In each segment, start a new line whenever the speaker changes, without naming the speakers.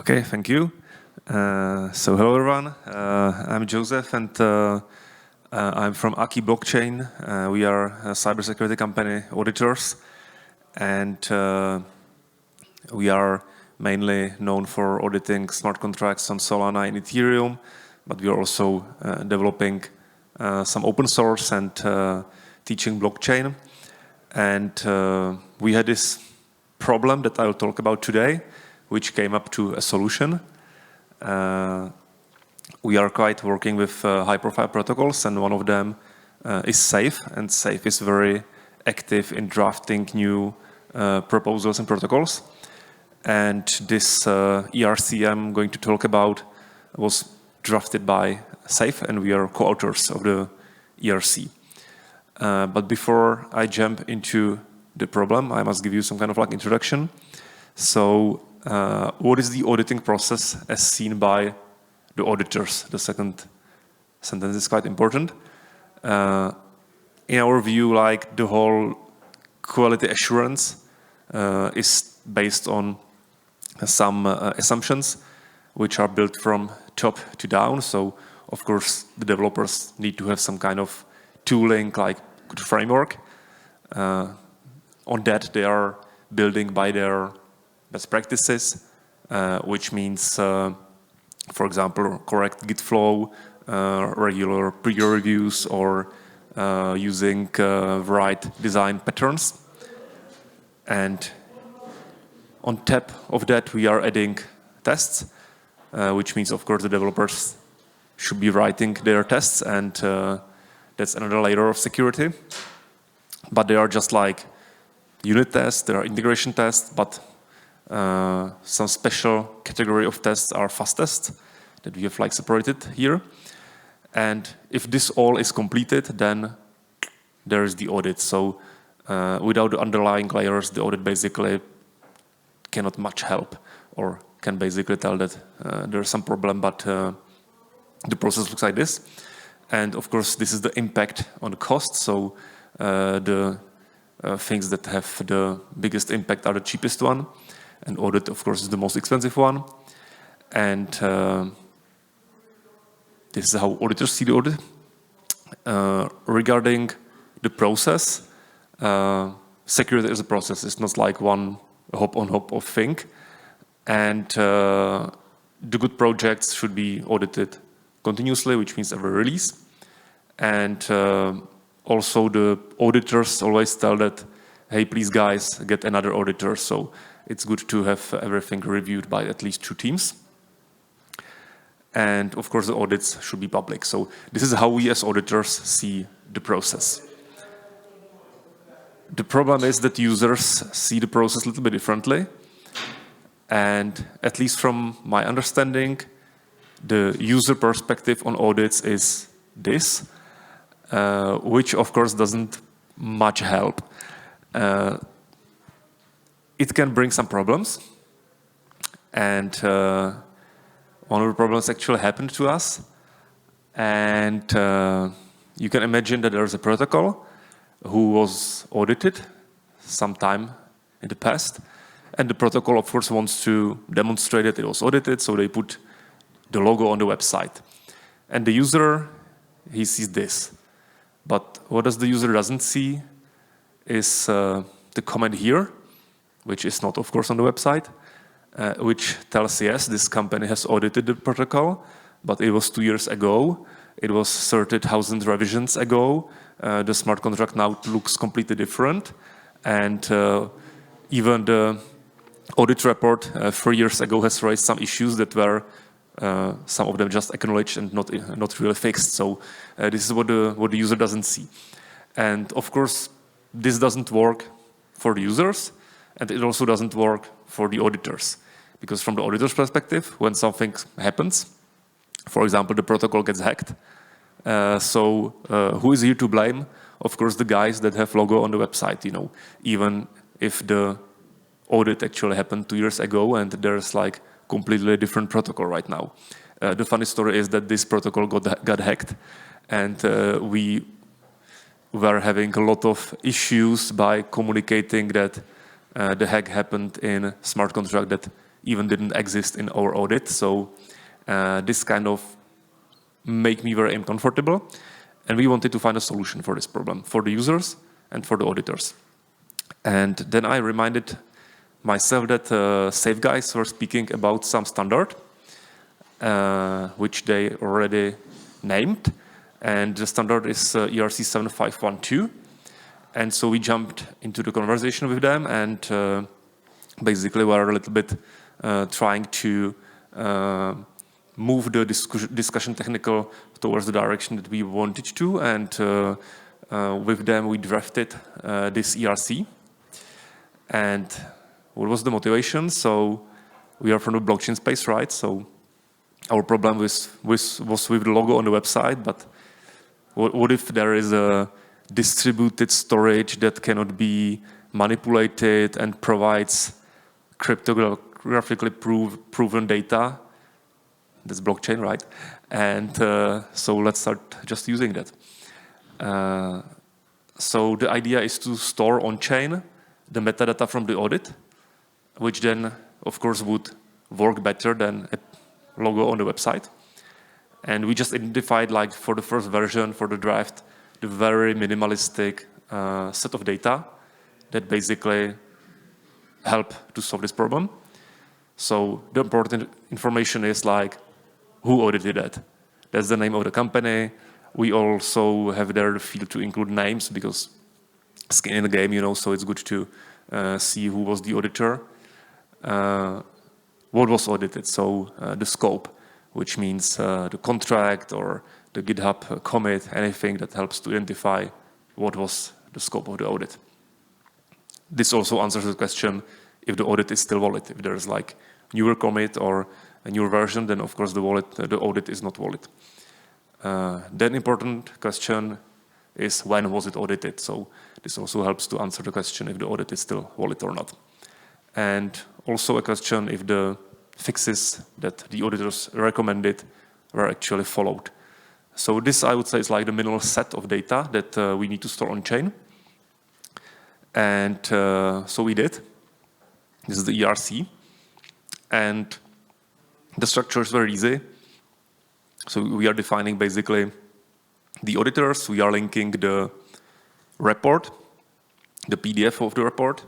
Okay, thank you. So hello everyone, I'm Josef and I'm from Aki Blockchain. We are a cybersecurity company, auditors, and we are mainly known for auditing smart contracts on Solana and Ethereum, but we are also developing some open source and teaching blockchain. And we had this problem that I'll talk about today, which came up to a solution. We are quite working with high-profile protocols, and one of them is Safe, and Safe is very active in drafting new proposals and protocols. And this ERC I'm going to talk about was drafted by Safe, and we are co-authors of the ERC. But before I jump into the problem, I must give you some kind of introduction. So what is the auditing process as seen by the auditors? The second sentence is quite important. In our view, the whole quality assurance is based on some assumptions which are built from top to down. So, of course, the developers need to have some kind of tooling, like good framework. On that, they are building by their best practices, which means, for example, correct Git flow, regular peer reviews, or using right design patterns. And on top of that, we are adding tests, which means, of course, the developers should be writing their tests, and that's another layer of security. But they are just like unit tests, there are integration tests, but some special category of tests are fast tests that we have separated here. And if this all is completed, then there is the audit. So without the underlying layers, the audit basically cannot much help, or can basically tell that there's some problem, but the process looks like this. And of course, this is the impact on the cost. So the things that have the biggest impact are the cheapest one. And audit, of course, is the most expensive one. And this is how auditors see the audit. Regarding the process, security is a process. It's not like one hop-on-hop of thing. And the good projects should be audited continuously, which means every release. And also the auditors always tell that, hey, please guys, get another auditor. So it's good to have everything reviewed by at least 2 teams. And of course, the audits should be public. So this is how we as auditors see the process. The problem is that users see the process a little bit differently. And at least from my understanding, the user perspective on audits is this, which of course doesn't much help. It can bring some problems, and one of the problems actually happened to us. And you can imagine that there's a protocol who was audited sometime in the past, and the protocol, of course, wants to demonstrate that it was audited, so they put the logo on the website. And the user, he sees this. But what does the user doesn't see is the comment here, which is not, of course, on the website, which tells, yes, this company has audited the protocol, but it was 2 years ago. It was 30,000 revisions ago. The smart contract now looks completely different. And even the audit report 3 years ago has raised some issues that were, some of them just acknowledged and not really fixed. So this is what the user doesn't see. And of course, this doesn't work for the users, and it also doesn't work for the auditors. Because from the auditor's perspective, when something happens, for example, the protocol gets hacked, who is here to blame? Of course, the guys that have logo on the website, even if the audit actually happened 2 years ago and there's completely different protocol right now. The funny story is that this protocol got hacked, and we were having a lot of issues by communicating that the hack happened in smart contract that even didn't exist in our audit. So this kind of make me very uncomfortable. And we wanted to find a solution for this problem, for the users and for the auditors. And then I reminded myself that Safe Guys were speaking about some standard, which they already named. And the standard is ERC 7512. And so we jumped into the conversation with them, and basically we're a little bit trying to move the discussion technical towards the direction that we wanted to. And with them, we drafted this ERC. And what was the motivation? So we are from the blockchain space, right? So our problem was with the logo on the website, but what if there is a distributed storage that cannot be manipulated and provides cryptographically proven data? That's blockchain, right? And so let's start just using that. So the idea is to store on-chain the metadata from the audit, which then, of course, would work better than a logo on the website. And we just identified, like, for the first version, for the draft, the very minimalistic set of data that basically help to solve this problem. So the important information is, like, who audited that? That's the name of the company. We also have there the field to include names, because skin in the game, you know, so it's good to see who was the auditor. What was audited, so the scope, which means the contract or the GitHub commit, anything that helps to identify what was the scope of the audit. This also answers the question if the audit is still valid. If there's like newer commit or a newer version, then of course the audit is not valid. Then important question is when was it audited? So this also helps to answer the question if the audit is still valid or not. And also a question if the fixes that the auditors recommended were actually followed. So this, I would say, is like the minimal set of data that we need to store on chain. And so we did. This is the ERC. And the structure is very easy. So we are defining basically the auditors. We are linking the report, the PDF of the report.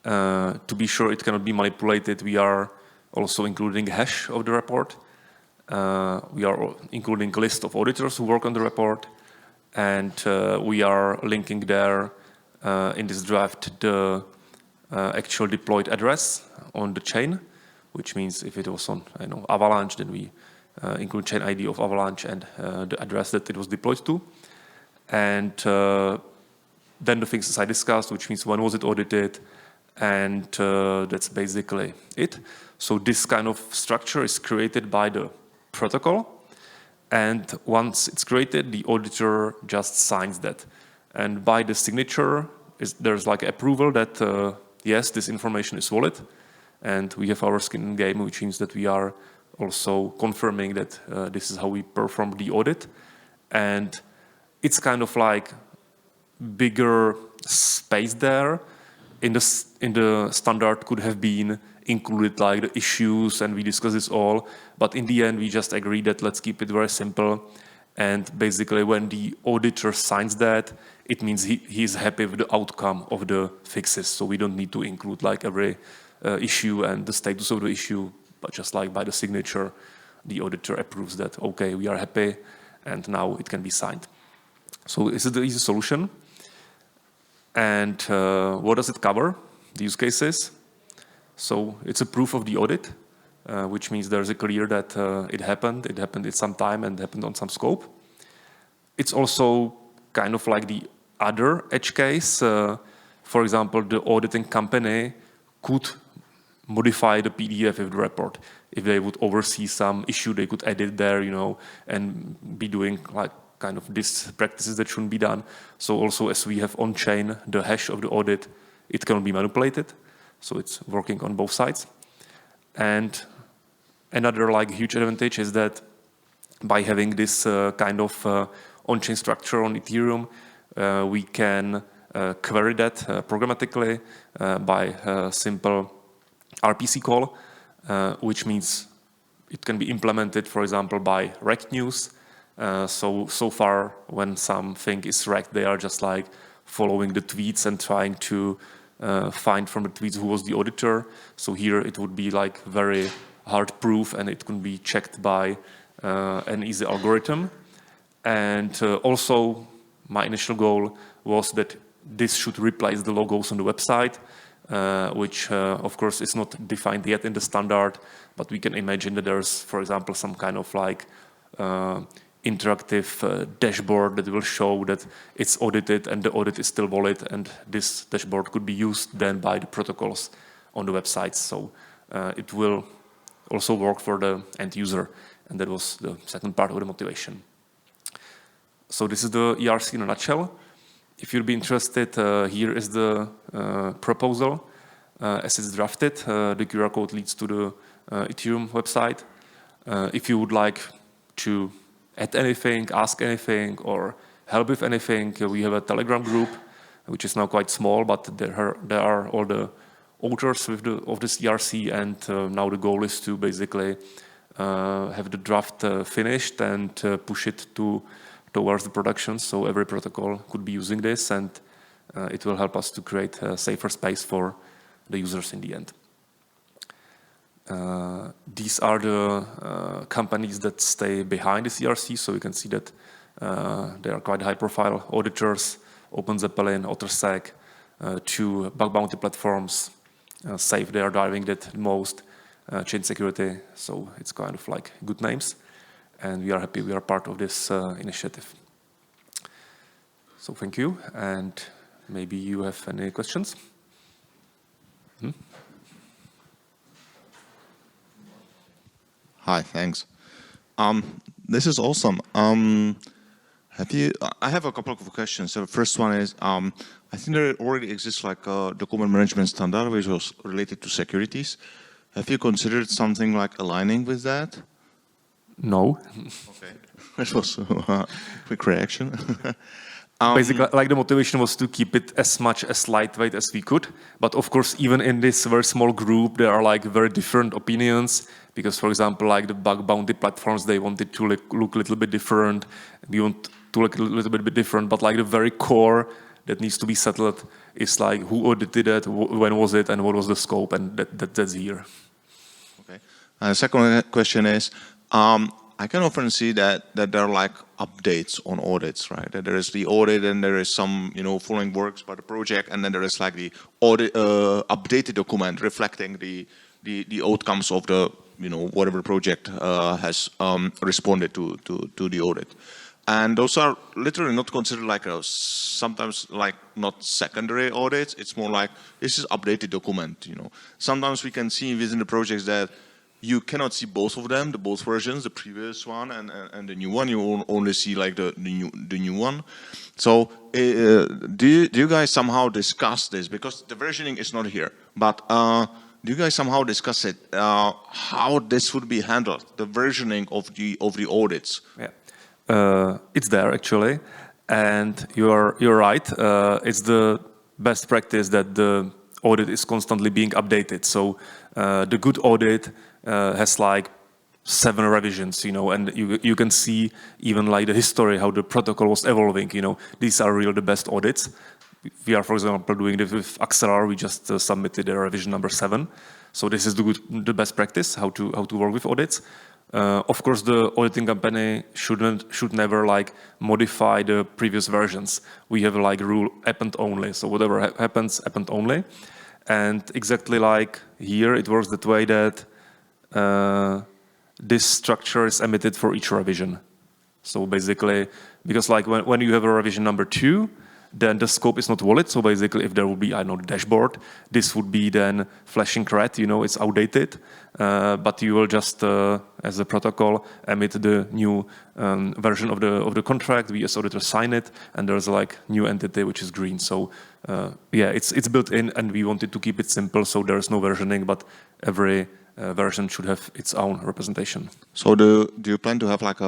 To be sure it cannot be manipulated, we are also including a hash of the report. We are including a list of auditors who work on the report. And we are linking there in this draft the actual deployed address on the chain, which means if it was on Avalanche, then we include chain ID of Avalanche and the address that it was deployed to. And then the things I discussed, which means when was it audited, and that's basically it. So this kind of structure is created by the protocol, and once it's created, the auditor just signs that. And by the signature, there's like approval that yes, this information is valid, and we have our skin in the game, which means that we are also confirming that this is how we perform the audit. And it's kind of like bigger space there. In the standard could have been included like the issues, and we discuss this all. But in the end, we just agreed that let's keep it very simple. And basically, when the auditor signs that, it means he is happy with the outcome of the fixes. So we don't need to include like every issue and the status of the issue, but just like by the signature, the auditor approves that, okay, we are happy, and now it can be signed. So this is the easy solution. And what does it cover? The use cases. So it's a proof of the audit, which means there's a clear that it happened at some time and happened on some scope. It's also kind of like the other edge case. For example, the auditing company could modify the PDF of the report. If they would oversee some issue, they could edit there, and be doing like kind of these practices that shouldn't be done. So also, as we have on-chain the hash of the audit, it cannot be manipulated. So it's working on both sides. And another like huge advantage is that by having this kind of on-chain structure on Ethereum, we can query that programmatically by a simple RPC call. which means it can be implemented, for example, by rect news. So far, when something is wrecked, they are just like following the tweets and trying to find from the tweets who was the auditor. So here it would be like very hard proof, and it can be checked by an easy algorithm. And also, my initial goal was that this should replace the logos on the website, which of course is not defined yet in the standard, but we can imagine that there's, for example, some kind of like interactive dashboard that will show that it's audited and the audit is still valid, and this dashboard could be used then by the protocols on the websites. So it will also work for the end user, and that was the second part of the motivation. So this is the ERC in a nutshell. If you'd be interested, here is the proposal as it's drafted. The QR code leads to the Ethereum website. If you would like to add anything, ask anything, or help with anything, we have a Telegram group, which is now quite small, but there are all the authors of this ERC, and now the goal is to basically have the draft finished and push it towards the production, so every protocol could be using this, and it will help us to create a safer space for the users in the end. These are the companies that stay behind this ERC, so you can see that they are quite high-profile auditors: Open Zeppelin, OtterSec, two bug bounty platforms, Safe, they are driving that most, Chain Security, so it's kind of like good names. And we are happy we are part of this initiative. So thank you, and maybe you have any questions?
Hi, thanks. This is awesome. I have a couple of questions. So the first one is, I think there already exists like a document management standard which was related to securities. Have you considered something like aligning with that?
No.
Okay. That was a quick reaction.
Basically, like the motivation was to keep it as much as lightweight as we could. But of course, even in this very small group, there are like very different opinions. Because, for example, like the bug bounty platforms, they wanted to look a little bit different. We want to look a little bit different. But like the very core that needs to be settled is like who audited it, when was it, and what was the scope, and that's here.
Okay. The second question is, I can often see that there are like updates on audits, right? That there is the audit and there is some, following works by the project, and then there is like the audit updated document reflecting the outcomes of the, whatever project has responded to the audit. And those are literally not considered like sometimes like not secondary audits. It's more like this is updated document. Sometimes we can see within the projects that you cannot see both of them, both versions, the previous one and the new one. You only see like the new one. So do you guys somehow discuss this? Because the versioning is not here, but do you guys somehow discuss it? How this would be handled, the versioning of the audits?
Yeah, it's there actually, and you're right. It's the best practice that the audit is constantly being updated. So the good audit has like 7 revisions, and you can see even like the history, how the protocol was evolving. These are really the best audits. We are, for example, doing this with Axelar. We just submitted a revision number 7. So this is the best practice, how to work with audits. Of course, the auditing company should never like modify the previous versions. We have like rule append only. So whatever happens, append only. And exactly like here, it works that way that this structure is emitted for each revision. So basically, because like when you have a revision number 2, then the scope is not valid. So basically, if there would be, the dashboard, this would be then flashing red, it's outdated. But you will just, as a protocol, emit the new version of the contract. We as auditors sign it, and there's like new entity which is green. So yeah, it's built in, and we wanted to keep it simple, so there is no versioning, but every version should have its own representation.
So do you plan to have like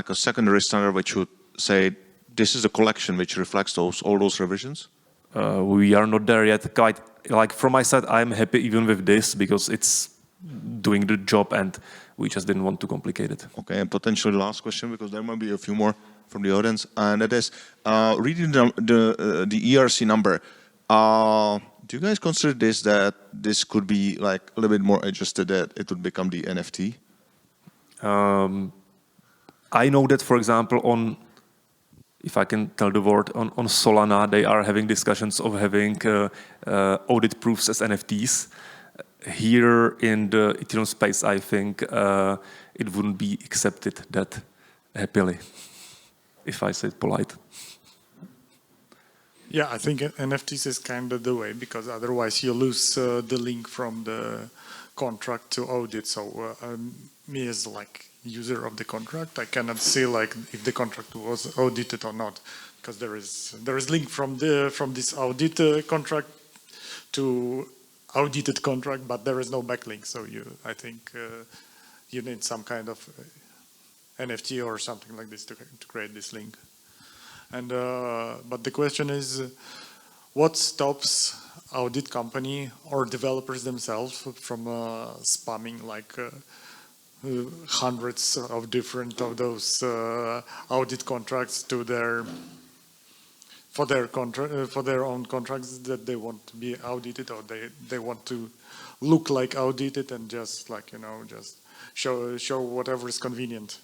a secondary standard which would say this is a collection which reflects all those revisions?
We are not there yet. Quite like from my side, I'm happy even with this because it's doing the job, and we just didn't want to complicate it.
Okay, and potentially last question, because there might be a few more from the audience, and that is, reading the ERC number, do you guys consider that this could be like a little bit more adjusted, that it would become the NFT?
I know that, for example, if I can tell the word, on Solana, they are having discussions of having audit proofs as NFTs. Here in the Ethereum space, I think it wouldn't be accepted that happily, if I say it polite.
Yeah, I think NFTs is kind of the way, because otherwise you lose the link from the contract to audit. So me as like user of the contract, I cannot see like if the contract was audited or not, because there is link from this audit contract to audited contract, but there is no backlink. So I think you need some kind of NFT or something like this to create this link. And but the question is, what stops audit company or developers themselves from spamming like hundreds of different of those audit contracts to for their own contracts that they want to be audited, or they want to look like audited and just like just show whatever is convenient.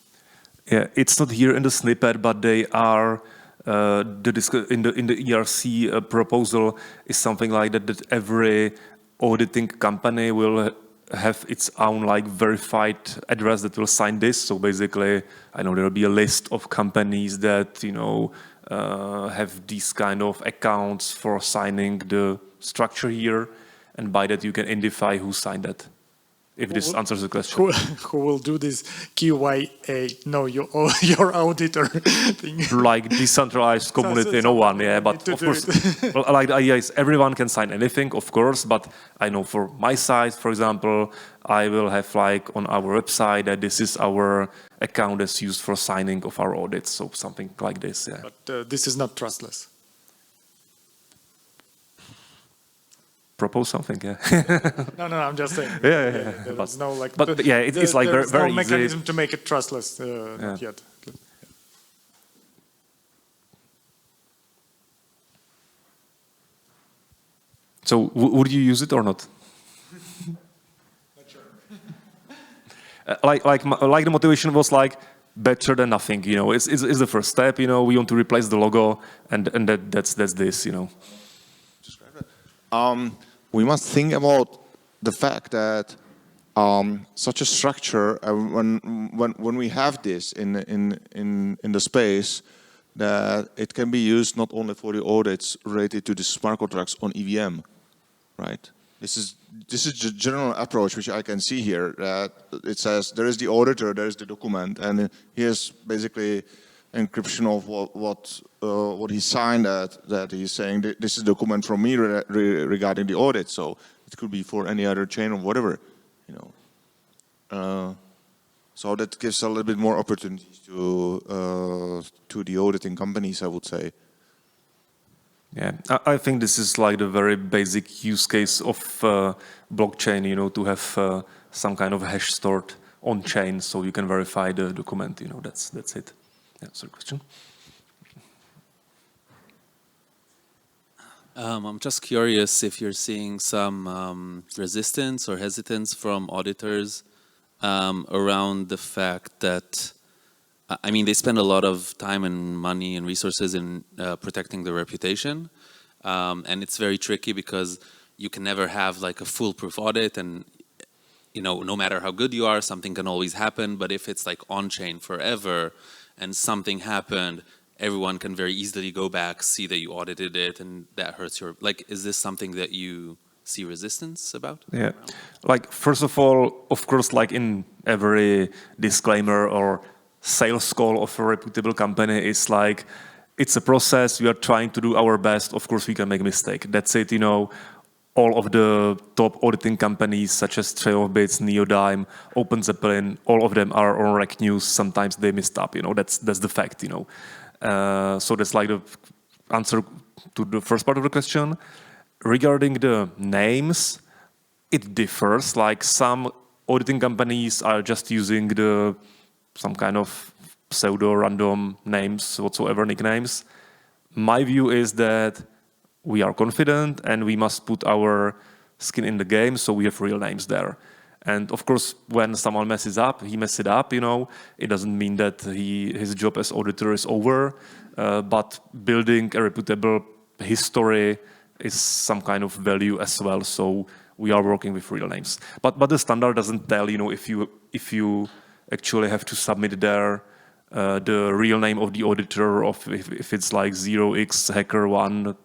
Yeah, it's not here in the snippet, but they are in the ERC proposal is something like that every auditing company will have its own like verified address that will sign this. So basically, I know there will be a list of companies that have these kind of accounts for signing the structure here, and by that you can identify who signed that. If this answers the question.
Who will do this QYA, know your auditor thing?
Like decentralized community, no one, yeah. But of course, like the idea is everyone can sign anything, of course. But I know for my site, for example, I will have like on our website that this is our account that's used for signing of our audits, so something like this, yeah.
But this is not trustless.
Propose something, yeah.
No, I'm just saying.
Yeah.
There's no like.
But yeah, it's like very, very
no mechanism
easy
to make it trustless not yet.
So would you use it or not?
Not sure.
Like the motivation was like better than nothing. It's the first step. We want to replace the logo, and that's this.
We must think about the fact that such a structure, when we have this in the space, that it can be used not only for the audits related to the smart contracts on EVM, right? This is the general approach which I can see here. That it says there is the auditor, there is the document, and here's basically encryption of what he signed, that he's saying this is a document from me regarding the audit. So it could be for any other chain or whatever, so that gives a little bit more opportunities to the auditing companies, I would say.
Yeah, I think this is like the very basic use case of blockchain. To have some kind of hash stored on chain, so you can verify the document. That's it. Yeah, sorry, question.
I'm just curious if you're seeing some resistance or hesitance from auditors around the fact that, they spend a lot of time and money and resources in protecting their reputation. And it's very tricky because you can never have like a foolproof audit, and no matter how good you are, something can always happen. But if it's like on-chain forever, and something happened, everyone can very easily go back, see that you audited it, and that hurts your... is this something that you see resistance about?
Yeah, first of all, of course, like in every disclaimer or sales call of a reputable company, it's like, it's a process, we are trying to do our best, of course we can make a mistake. That's it, all of the top auditing companies such as Trailbits, Neodyme, OpenZeppelin, all of them are on Rec News. Sometimes they messed up, that's the fact, So that's like the answer to the first part of the question. Regarding the names, it differs. Like some auditing companies are just using some kind of pseudo-random names, whatsoever, nicknames. My view is that we are confident and we must put our skin in the game, so we have real names there. And of course, when someone messes up, he messes it up, you know. It doesn't mean that his job as auditor is over, but building a reputable history is some kind of value as well. So we are working with real names. But the standard doesn't tell, you know, if you actually have to submit there the real name of the auditor, or if it's like 0x hacker 1,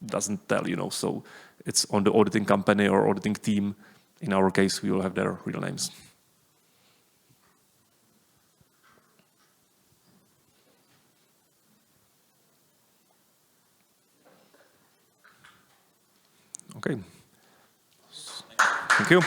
doesn't tell, you know. So it's on the auditing company or auditing team. In our case, we will have their real names. Okay. Thank you.